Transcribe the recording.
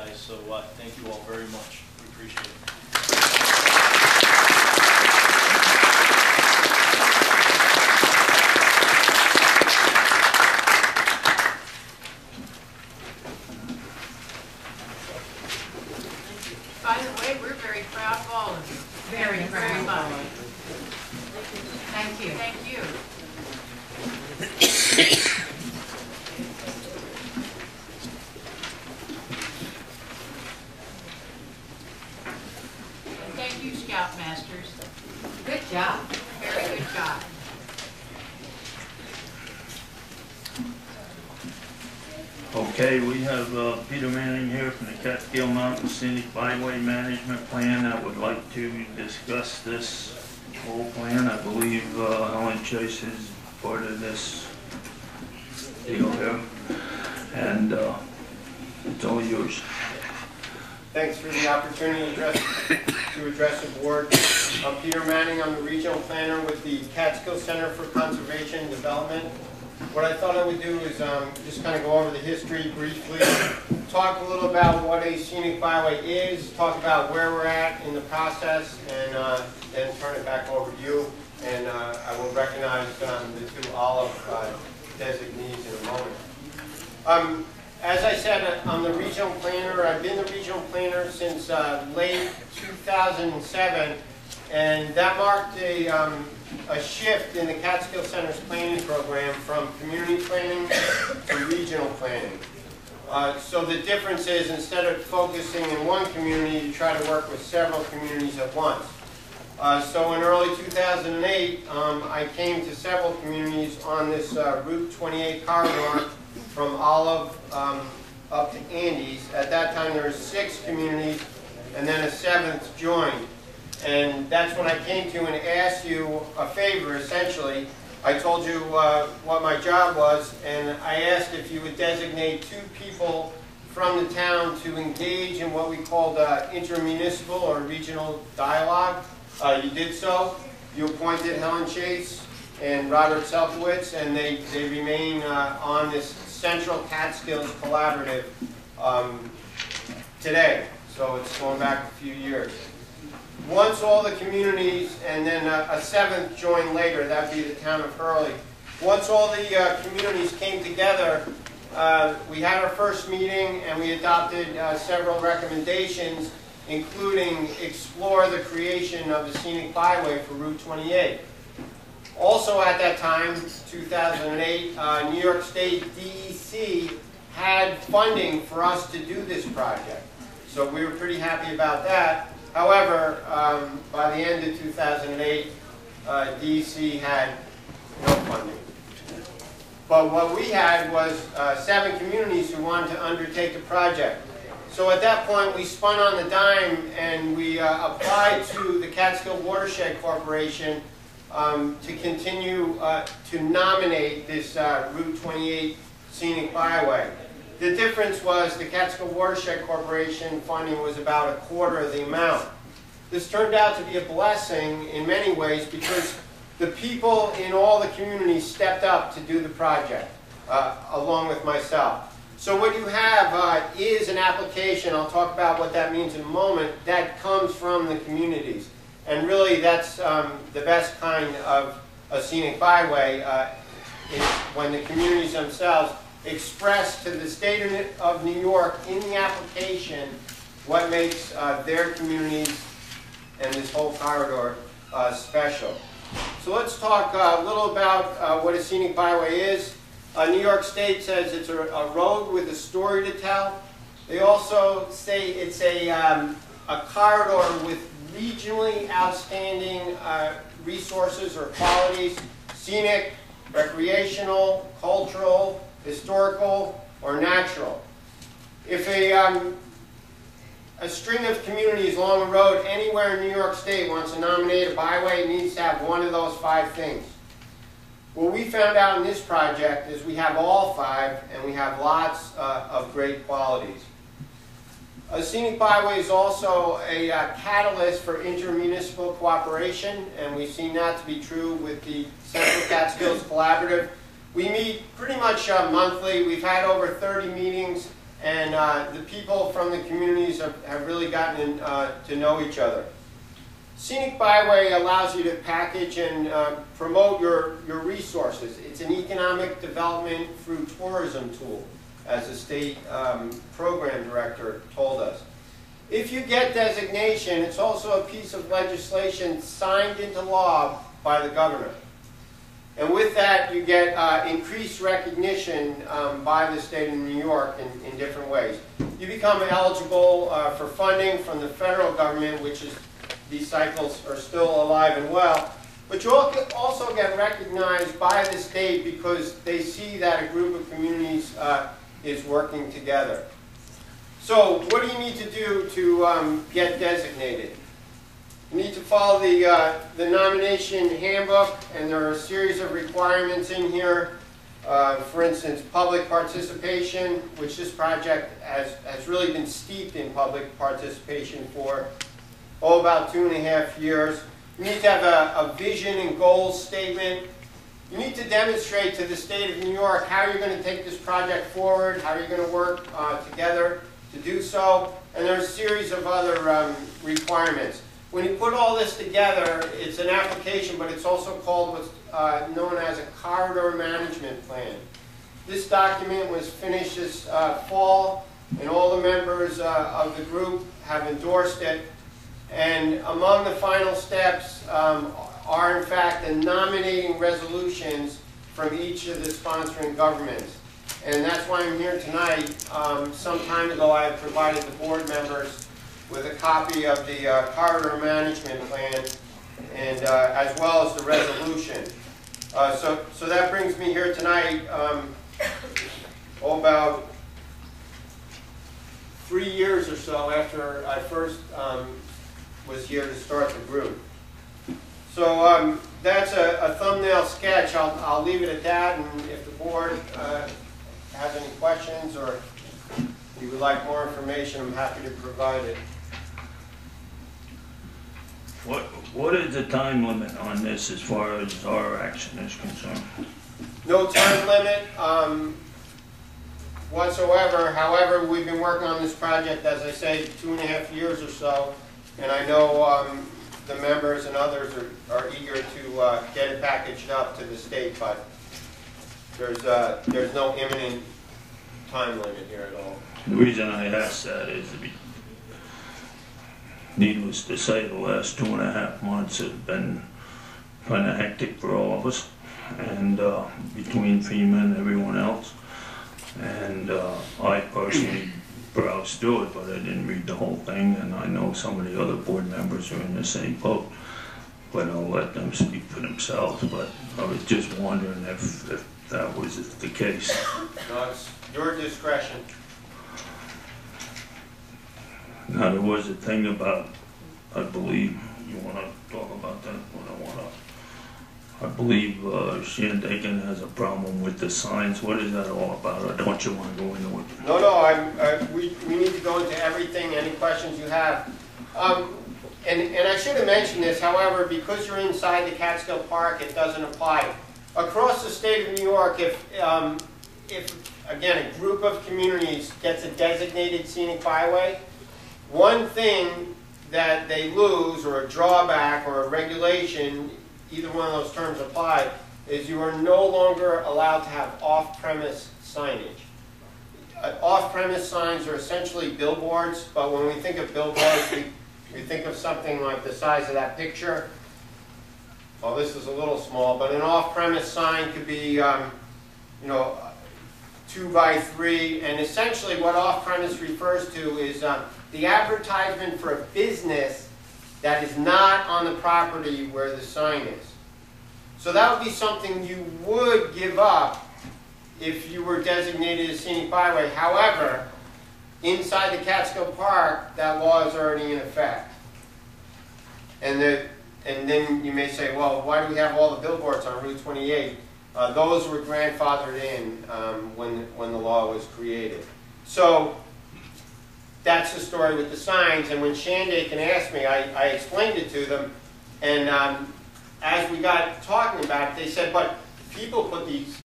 guys. So thank you all very much. We appreciate it. By the way, we're very proud of all of you. Very, very much. Thank you. Thank you. And thank you, Scoutmasters. Good job. Very good job. Okay, we have Peter Manning here from the Catskill Mountain Scenic Byway Management Plan. I would like to discuss this whole plan. I believe Helen Chase is part of this deal here, and it's all yours. Thanks for the opportunity to address the board. I'm Peter Manning. I'm the regional planner with the Catskill Center for Conservation and Development. What I thought I would do is just kind of go over the history briefly, talk a little about what a scenic byway is, talk about where we're at in the process, and then turn it back over to you. And I will recognize the two Olive designees in a moment. As I said, I'm the regional planner. I've been the regional planner since late 2007, and that marked a shift in the Catskill Center's planning program from community planning to regional planning. So the difference is, instead of focusing in one community, you try to work with several communities at once. So in early 2008, I came to several communities on this Route 28 corridor from Olive up to Andes. At that time there were 6 communities, and then a 7th joined. And that's when I came to you and asked you a favor, essentially. I told you what my job was, and I asked if you would designate 2 people from the town to engage in what we called intermunicipal or regional dialogue. You did so. You appointed Helen Chase and Robert Selkowitz, and they remain on this Central Catskills Collaborative today. So it's going back a few years. Once all the communities, and then a 7th joined later, that would be the town of Hurley. Once all the communities came together, we had our first meeting and we adopted several recommendations, including explore the creation of a scenic byway for Route 28. Also at that time, 2008, New York State DEC had funding for us to do this project. So we were pretty happy about that. However, by the end of 2008, DEC had no funding. But what we had was 7 communities who wanted to undertake the project. So at that point, we spun on the dime and we applied to the Catskill Watershed Corporation to continue to nominate this Route 28 Scenic Byway. The difference was the Catskill Watershed Corporation funding was about 1/4 of the amount. This turned out to be a blessing in many ways because the people in all the communities stepped up to do the project, along with myself. So what you have is an application. I'll talk about what that means in a moment. That comes from the communities. And really that's the best kind of a scenic byway when the communities themselves express to the state of New York in the application what makes their communities and this whole corridor special. So let's talk a little about what a scenic byway is. New York State says it's a road with a story to tell. They also say it's a corridor with regionally outstanding resources or qualities: scenic, recreational, cultural, historical, or natural. If a string of communities along a road anywhere in New York State wants to nominate a byway, it needs to have one of those 5 things. What we found out in this project is we have all 5, and we have lots of great qualities. A scenic byway is also a catalyst for intermunicipal cooperation, and we've seen that to be true with the Central Catskills Collaborative. We meet pretty much monthly. We've had over 30 meetings, and the people from the communities have really gotten to know each other. Scenic Byway allows you to package and promote your resources. It's an economic development through tourism tool, as the state program director told us. If you get designation, it's also a piece of legislation signed into law by the governor. And with that, you get increased recognition by the state of New York in different ways. You become eligible for funding from the federal government, which is, these cycles are still alive and well. But you also get recognized by the state because they see that a group of communities is working together. So what do you need to do to get designated? You need to follow the nomination handbook, and there are a series of requirements in here. For instance, public participation, which this project has really been steeped in public participation for about 2.5 years. You need to have a vision and goals statement. You need to demonstrate to the state of New York how you're going to take this project forward, how you're going to work together to do so, and there's a series of other requirements. When you put all this together, it's an application, but it's also called what's known as a corridor management plan. This document was finished this fall, and all the members of the group have endorsed it. And among the final steps are, in fact, the nominating resolutions from each of the sponsoring governments. And that's why I'm here tonight. Some time ago, I had provided the board members with a copy of the corridor management plan, and as well as the resolution. So that brings me here tonight about 3 years or so after I first was here to start the group. So that's a thumbnail sketch. I'll leave it at that, and if the board has any questions or you would like more information, I'm happy to provide it. What is the time limit on this as far as our action is concerned? No time limit whatsoever. However, we've been working on this project, as I say, 2.5 years or so, and I know the members and others are eager to get it packaged up to the state, but there's no imminent time limit here at all. The reason I ask that is, needless to say, the last 2.5 months have been kind of hectic for all of us, and between FEMA and everyone else. And I personally browsed through it, but I didn't read the whole thing, and I know some of the other board members are in the same boat. But I'll let them speak for themselves. But I was just wondering if that was the case. No, it's your discretion. Now, there was a thing about, I believe, you want to talk about that? I believe Shandaken has a problem with the signs. What is that all about? Or don't you want to go into it? No, we need to go into everything, any questions you have. And I should have mentioned this, however, because you're inside the Catskill Park, it doesn't apply. Across the state of New York, if again, a group of communities gets a designated scenic byway, one thing that they lose, or a drawback, or a regulation, either one of those terms apply, is you are no longer allowed to have off-premise signage. Off-premise signs are essentially billboards, but when we think of billboards, we think of something like the size of that picture. Well, this is a little small, but an off-premise sign could be, 2 by 3, and essentially what off-premise refers to is the advertisement for a business that is not on the property where the sign is. So that would be something you would give up if you were designated a scenic byway. However, inside the Catskill Park, that law is already in effect. And then you may say, well, why do we have all the billboards on Route 28? Those were grandfathered in when the law was created. So that's the story with the signs, and when Shandaken asked me, I explained it to them, and as we got talking about it, they said, but people put these